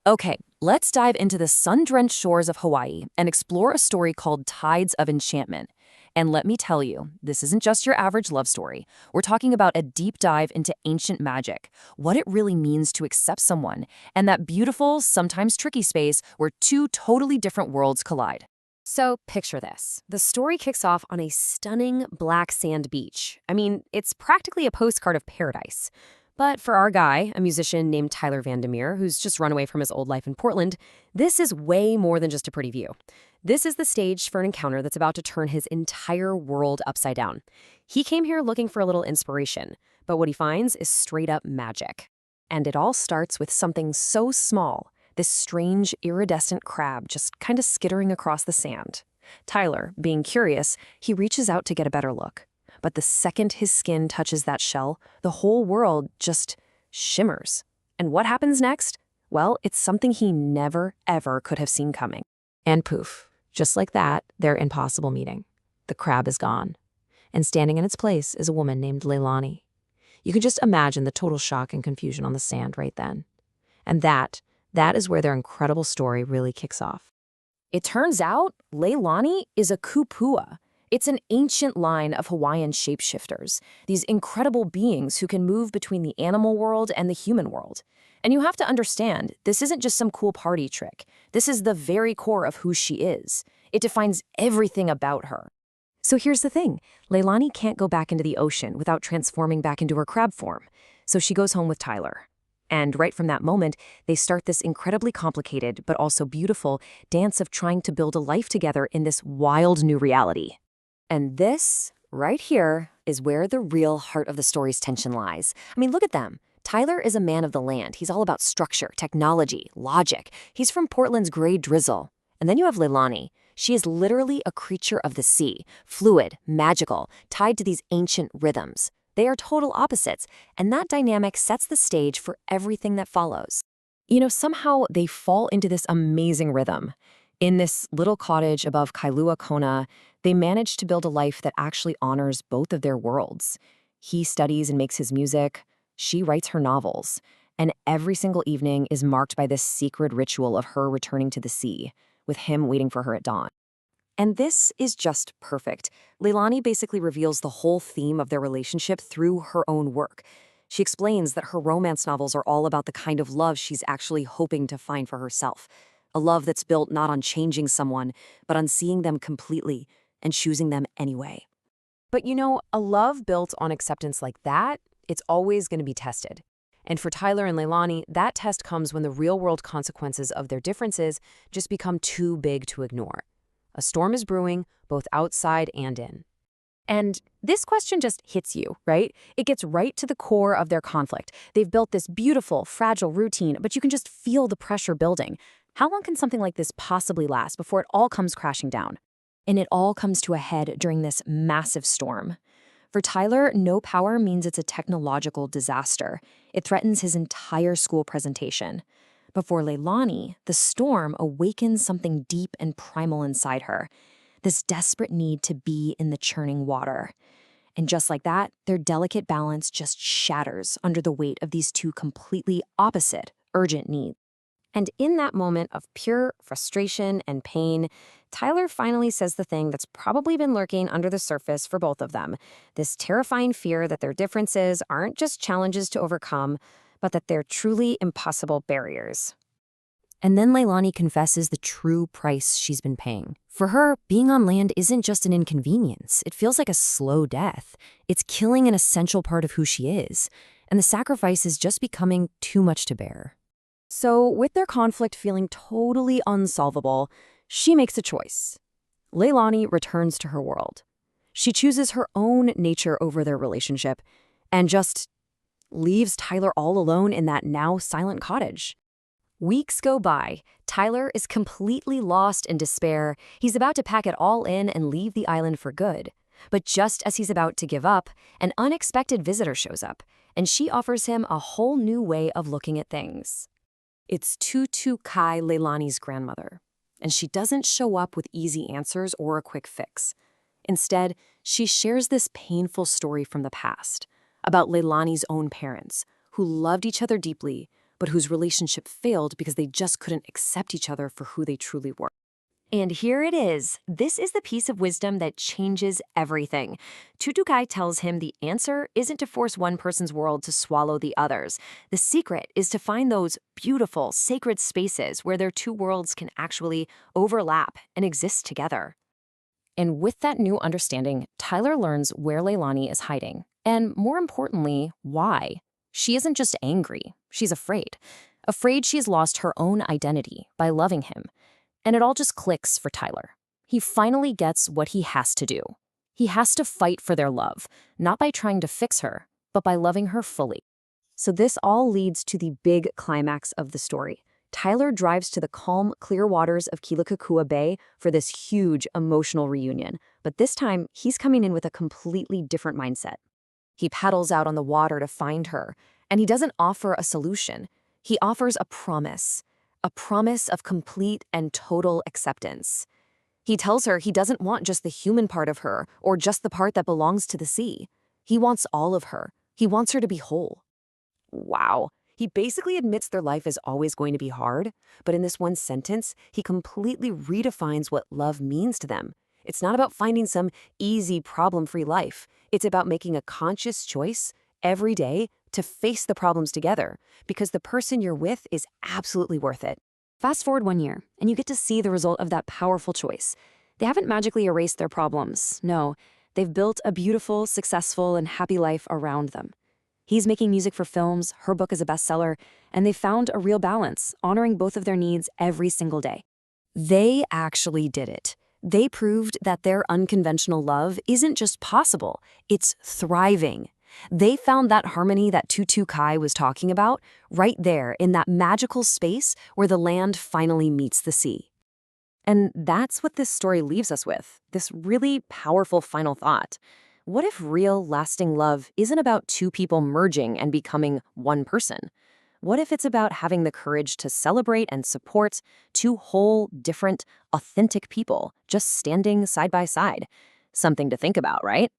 Okay, let's dive into the sun-drenched shores of Hawaii and explore a story called Tides of Enchantment. And let me tell you, this isn't just your average love story. We're talking about a deep dive into ancient magic, what it really means to accept someone, and that beautiful, sometimes tricky space where two totally different worlds collide. So picture this. The story kicks off on a stunning black sand beach. I mean, it's practically a postcard of paradise. But for our guy, a musician named Tyler Vandermeer, who's just run away from his old life in Portland, this is way more than just a pretty view. This is the stage for an encounter that's about to turn his entire world upside down. He came here looking for a little inspiration, but what he finds is straight up magic. And it all starts with something so small, this strange, iridescent crab just kind of skittering across the sand. Tyler, being curious, he reaches out to get a better look. But the second his skin touches that shell, the whole world just shimmers. And what happens next? Well, it's something he never, ever could have seen coming. And poof, just like that, their impossible meeting. The crab is gone. And standing in its place is a woman named Leilani. You can just imagine the total shock and confusion on the sand right then. And that is where their incredible story really kicks off. It turns out Leilani is a kupua. It's an ancient line of Hawaiian shapeshifters, these incredible beings who can move between the animal world and the human world. And you have to understand, this isn't just some cool party trick. This is the very core of who she is. It defines everything about her. So here's the thing. Leilani can't go back into the ocean without transforming back into her crab form. So she goes home with Tyler. And right from that moment, they start this incredibly complicated but also beautiful dance of trying to build a life together in this wild new reality. And this, right here, is where the real heart of the story's tension lies. I mean, look at them. Tyler is a man of the land. He's all about structure, technology, logic. He's from Portland's gray drizzle. And then you have Leilani. She is literally a creature of the sea, fluid, magical, tied to these ancient rhythms. They are total opposites, and that dynamic sets the stage for everything that follows. You know, somehow they fall into this amazing rhythm. In this little cottage above Kailua Kona, they manage to build a life that actually honors both of their worlds. He studies and makes his music. She writes her novels. And every single evening is marked by this secret ritual of her returning to the sea, with him waiting for her at dawn. And this is just perfect. Leilani basically reveals the whole theme of their relationship through her own work. She explains that her romance novels are all about the kind of love she's actually hoping to find for herself. A love that's built not on changing someone, but on seeing them completely and choosing them anyway. But you know, a love built on acceptance like that, it's always going to be tested. And for Tyler and Leilani, that test comes when the real-world consequences of their differences just become too big to ignore. A storm is brewing, both outside and in. And this question just hits you, right? It gets right to the core of their conflict. They've built this beautiful, fragile routine, but you can just feel the pressure building. How long can something like this possibly last before it all comes crashing down? And it all comes to a head during this massive storm. For Tyler, no power means it's a technological disaster. It threatens his entire school presentation. But for Leilani, the storm awakens something deep and primal inside her, this desperate need to be in the churning water. And just like that, their delicate balance just shatters under the weight of these two completely opposite, urgent needs. And in that moment of pure frustration and pain, Tyler finally says the thing that's probably been lurking under the surface for both of them, this terrifying fear that their differences aren't just challenges to overcome, but that they're truly impossible barriers. And then Leilani confesses the true price she's been paying. For her, being on land isn't just an inconvenience. It feels like a slow death. It's killing an essential part of who she is. And the sacrifice is just becoming too much to bear. So, with their conflict feeling totally unsolvable, she makes a choice. Leilani returns to her world. She chooses her own nature over their relationship and just leaves Tyler all alone in that now silent cottage. Weeks go by. Tyler is completely lost in despair. He's about to pack it all in and leave the island for good. But just as he's about to give up, an unexpected visitor shows up, and she offers him a whole new way of looking at things. It's Tutu Kai, Leilani's grandmother, and she doesn't show up with easy answers or a quick fix. Instead, she shares this painful story from the past about Leilani's own parents, who loved each other deeply, but whose relationship failed because they just couldn't accept each other for who they truly were. And here it is. This is the piece of wisdom that changes everything. Tutukai tells him the answer isn't to force one person's world to swallow the other's. The secret is to find those beautiful, sacred spaces where their two worlds can actually overlap and exist together. And with that new understanding, Tyler learns where Leilani is hiding. And more importantly, why. She isn't just angry, she's afraid. Afraid she's lost her own identity by loving him. And it all just clicks for Tyler. He finally gets what he has to do. He has to fight for their love, not by trying to fix her, but by loving her fully. So this all leads to the big climax of the story. Tyler drives to the calm, clear waters of Kealakekua Bay for this huge emotional reunion. But this time, he's coming in with a completely different mindset. He paddles out on the water to find her, and he doesn't offer a solution. He offers a promise of complete and total acceptance. He tells her he doesn't want just the human part of her or just the part that belongs to the sea. He wants all of her. He wants her to be whole. Wow. He basically admits their life is always going to be hard, but in this one sentence, he completely redefines what love means to them. It's not about finding some easy, problem-free life. It's about making a conscious choice every day to face the problems together, because the person you're with is absolutely worth it. Fast forward 1 year, and you get to see the result of that powerful choice. They haven't magically erased their problems. No, they've built a beautiful, successful, and happy life around them. He's making music for films, her book is a bestseller, and they found a real balance, honoring both of their needs every single day. They actually did it. They proved that their unconventional love isn't just possible, it's thriving. They found that harmony that Tutukai was talking about right there in that magical space where the land finally meets the sea. And that's what this story leaves us with, this really powerful final thought. What if real, lasting love isn't about two people merging and becoming one person? What if it's about having the courage to celebrate and support two whole, different, authentic people just standing side by side? Something to think about, right?